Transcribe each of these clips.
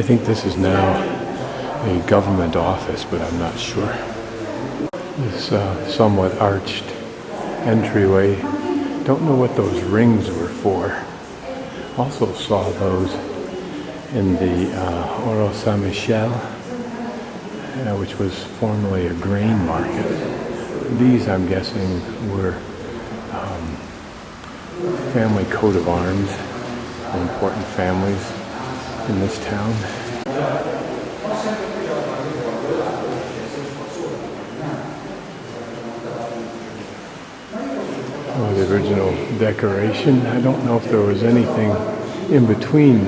I think this is now a government office, but I'm not sure. This somewhat arched entryway. Don't know what those rings were for. Also saw those in the Oro San Michel, which was formerly a grain market. These, I'm guessing, were family coat of arms, important families in this town. Oh, the original decoration. I don't know if there was anything in between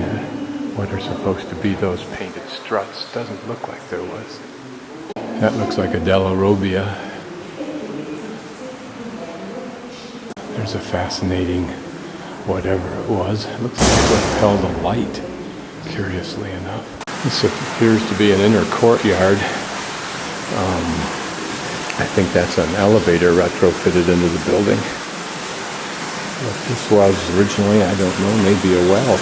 what are supposed to be those painted struts. Doesn't look like there was. That looks like a Della Robbia. There's a fascinating whatever it was. It looks like it held a light, curiously enough. This appears to be an inner courtyard. I think that's an elevator retrofitted into the building. What this was originally, I don't know, maybe a well.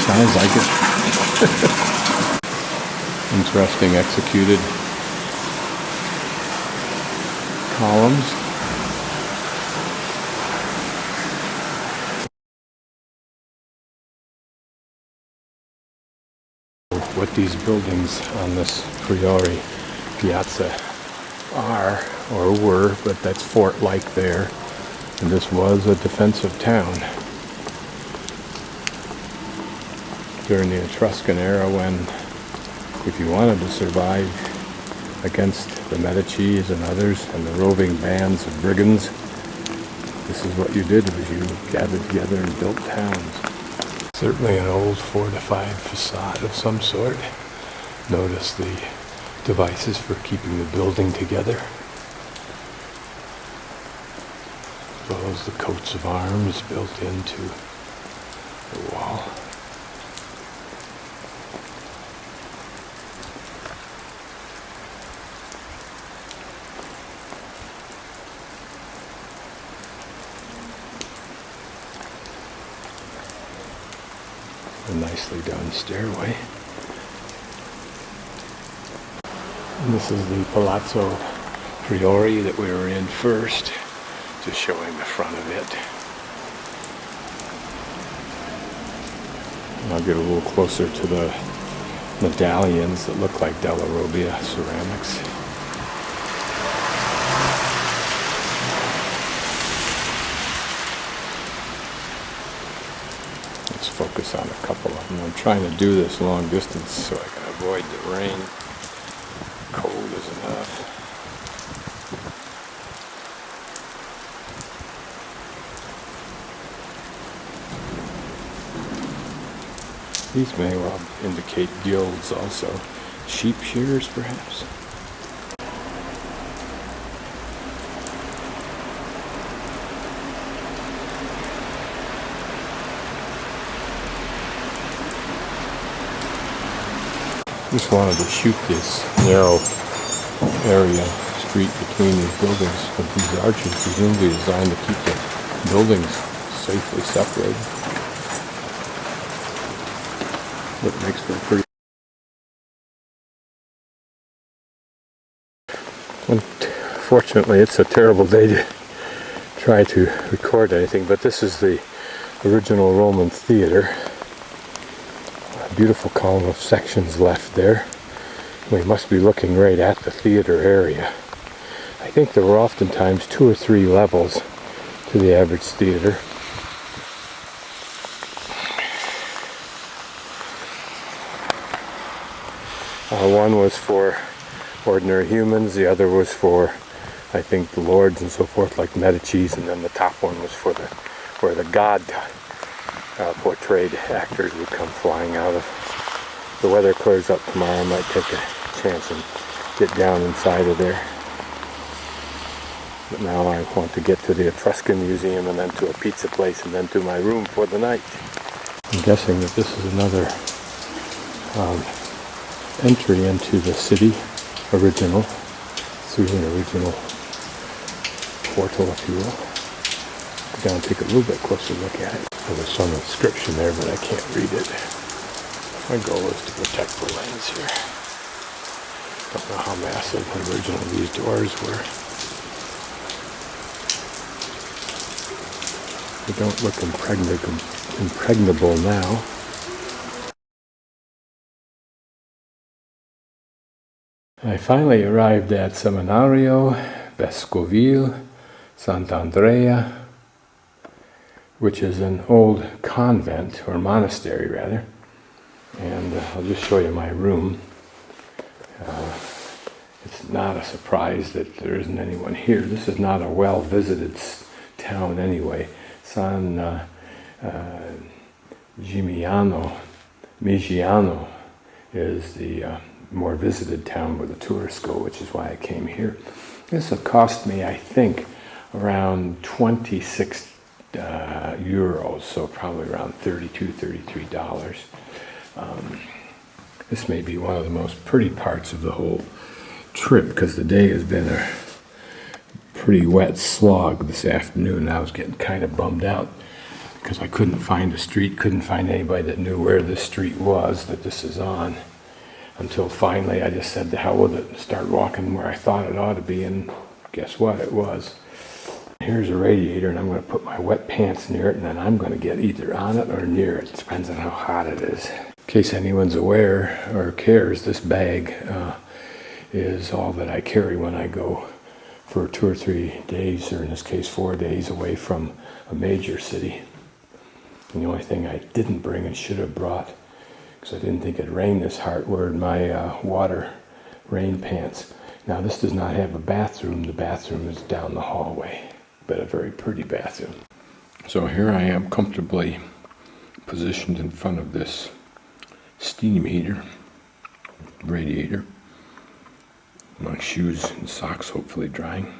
Sounds like it. Interesting executed columns. What these buildings on this Priori piazza are or were, but that's fort-like there. And this was a defensive town during the Etruscan era, when if you wanted to survive against the Medicis and others and the roving bands of brigands, this is what you did, was you gathered together and built towns. Certainly an old fortified facade of some sort. Notice the devices for keeping the building together, as well as the coats of arms built into the wall. A nicely done stairway. And this is the Palazzo Priori that we were in first, just showing the front of it. And I'll get a little closer to the medallions that look like Della Robbia ceramics. Let's focus on a couple of them. I'm trying to do this long distance so I can avoid the rain. Cold is enough. These may well indicate guilds also. Sheep shearers, perhaps? Just wanted to shoot this narrow area, street between these buildings with these arches, presumably designed to keep the buildings safely separated. It makes for a pretty... Unfortunately, it's a terrible day to try to record anything, but this is the original Roman theater. Beautiful column of sections left there. We must be looking right at the theater area. I think there were oftentimes 2 or 3 levels to the average theater. One was for ordinary humans, the other was for, I think, the lords and so forth, like Medicis, and then the top one was for where the god portrayed actors would come flying out of. The weather clears up tomorrow, I might take a chance and get down inside of there. But now I want to get to the Etruscan Museum and then to a pizza place and then to my room for the night. I'm guessing that this is another entry into the city, original, through an original portal, if you will. Go down and take a little bit closer look at it. There's some inscription there, but I can't read it. My goal is to protect the lens here. Don't know how massive originally these doors were. They don't look impregnable now. I finally arrived at Seminario Vescovile Sant'Andrea, which is an old convent, or monastery rather. And I'll just show you my room. It's not a surprise that there isn't anyone here. This is not a well-visited town anyway. San Migiano is the more visited town where the tourists go, which is why I came here. This will cost me, I think, around 26 euros, so probably around $33. This may be one of the most pretty parts of the whole trip, because the day has been a pretty wet slog this afternoon. I was getting kind of bummed out because I couldn't find a street, couldn't find anybody that knew where this street was that this is on, until finally I just said to hell with it and started walking where I thought it ought to be, and guess what, it was. Here's a radiator, and I'm going to put my wet pants near it, and then I'm going to get either on it or near it. It depends on how hot it is. In case anyone's aware or cares, this bag is all that I carry when I go for 2 or 3 days, or in this case 4 days, away from a major city. And the only thing I didn't bring and should have brought, because I didn't think it'd rain this hard, were my water rain pants. Now this does not have a bathroom. The bathroom is down the hallway, but a very pretty bathroom. So here I am, comfortably positioned in front of this steam heater, radiator. My shoes and socks hopefully drying,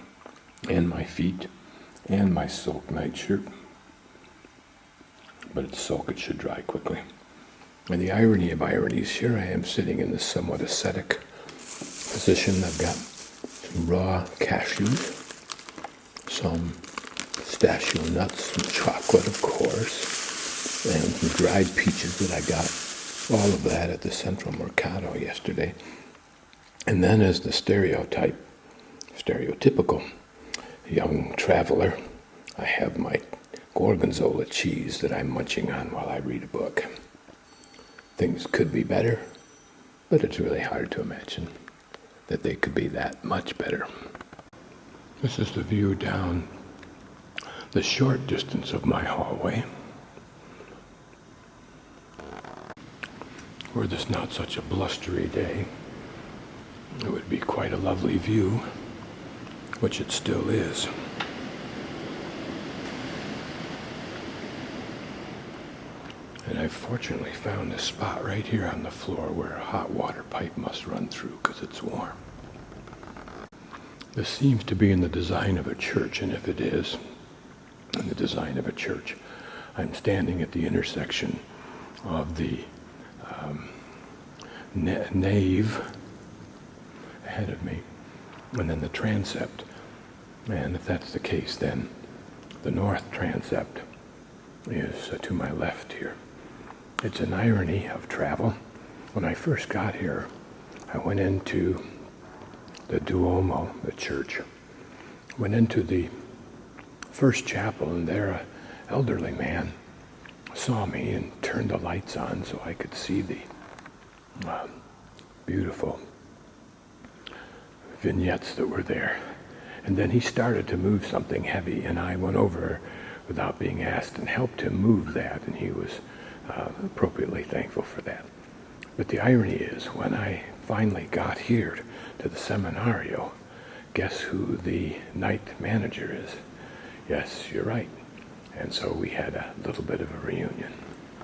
and my feet, and my silk nightshirt. But it's silk, it should dry quickly. And the irony of ironies, here I am sitting in this somewhat ascetic position. I've got some raw cashews, some pistachio nuts, some chocolate, of course, and some dried peaches that I got. All of that at the Central Mercado yesterday. And then as the stereotypical young traveler, I have my gorgonzola cheese that I'm munching on while I read a book. Things could be better, but it's really hard to imagine that they could be that much better. This is the view down the short distance of my hallway, were this not such a blustery day. It would be quite a lovely view, which it still is. And I've fortunately found a spot right here on the floor where a hot water pipe must run through because it's warm. This seems to be in the design of a church, and if it is in the design of a church, I'm standing at the intersection of the nave ahead of me, and then the transept. And if that's the case, then the north transept is to my left here. It's an irony of travel. When I first got here, I went into the Duomo, the church, went into the first chapel, and there an elderly man saw me and turned the lights on so I could see the beautiful vignettes that were there. And then he started to move something heavy, and I went over without being asked and helped him move that, and he was appropriately thankful for that. But the irony is, when I finally got here to the Seminario, guess who the night manager is? Yes, you're right. And so we had a little bit of a reunion.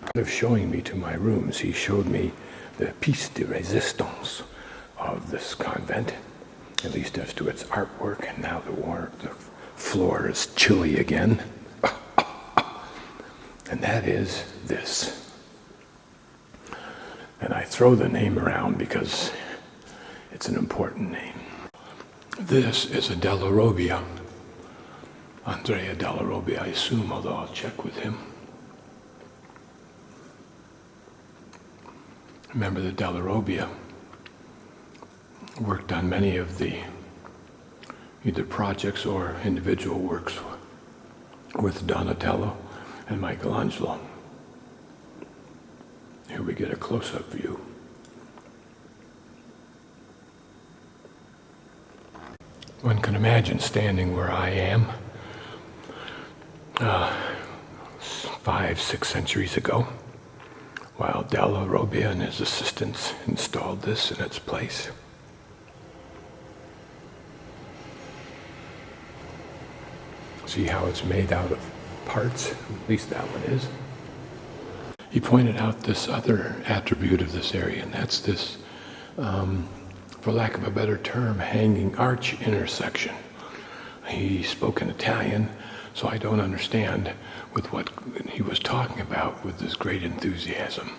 Instead of showing me to my rooms, he showed me the piece de resistance of this convent, at least as to its artwork. And now the floor is chilly again. And that is this. And I throw the name around because it's an important name. This is a Della Robbia. Andrea Della Robbia, I assume, although I'll check with him. Remember that Della Robbia worked on many of the either projects or individual works with Donatello and Michelangelo. Here we get a close-up view. One can imagine standing where I am 5, 6 centuries ago, while Della Robbia and his assistants installed this in its place. See how it's made out of parts? At least that one is. He pointed out this other attribute of this area, and that's this, for lack of a better term, hanging arch intersection. He spoke in Italian, so I don't understand with what he was talking about with this great enthusiasm.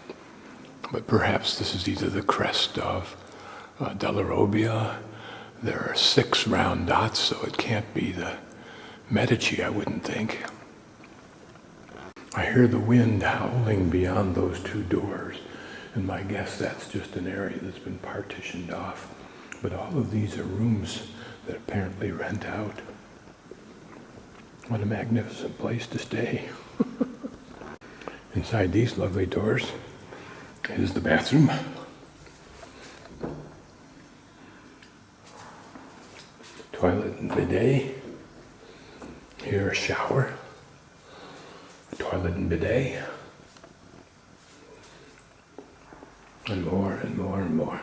But perhaps this is either the crest of Della Robbia. There are 6 round dots, so it can't be the Medici, I wouldn't think. I hear the wind howling beyond those 2 doors, and my guess that's just an area that's been partitioned off. But all of these are rooms that apparently rent out. What a magnificent place to stay. Inside these lovely doors is the bathroom. Toilet and bidet. Here a shower. Toilet and bidet. And more and more and more.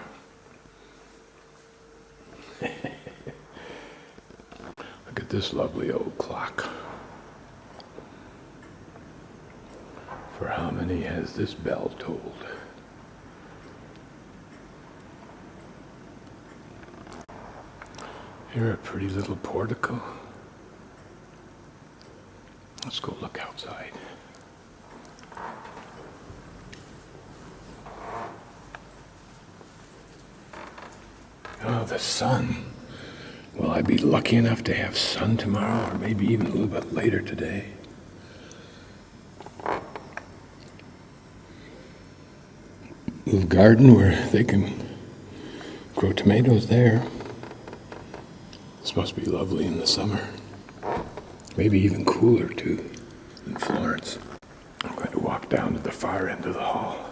Look at this lovely old clock. For how many has this bell tolled? Here a pretty little portico. Let's go look outside. Oh, the sun. Will I be lucky enough to have sun tomorrow, or maybe even a little bit later today? Little garden where they can grow tomatoes there. This must be lovely in the summer. Maybe even cooler too in Florence. I'm going to walk down to the far end of the hall.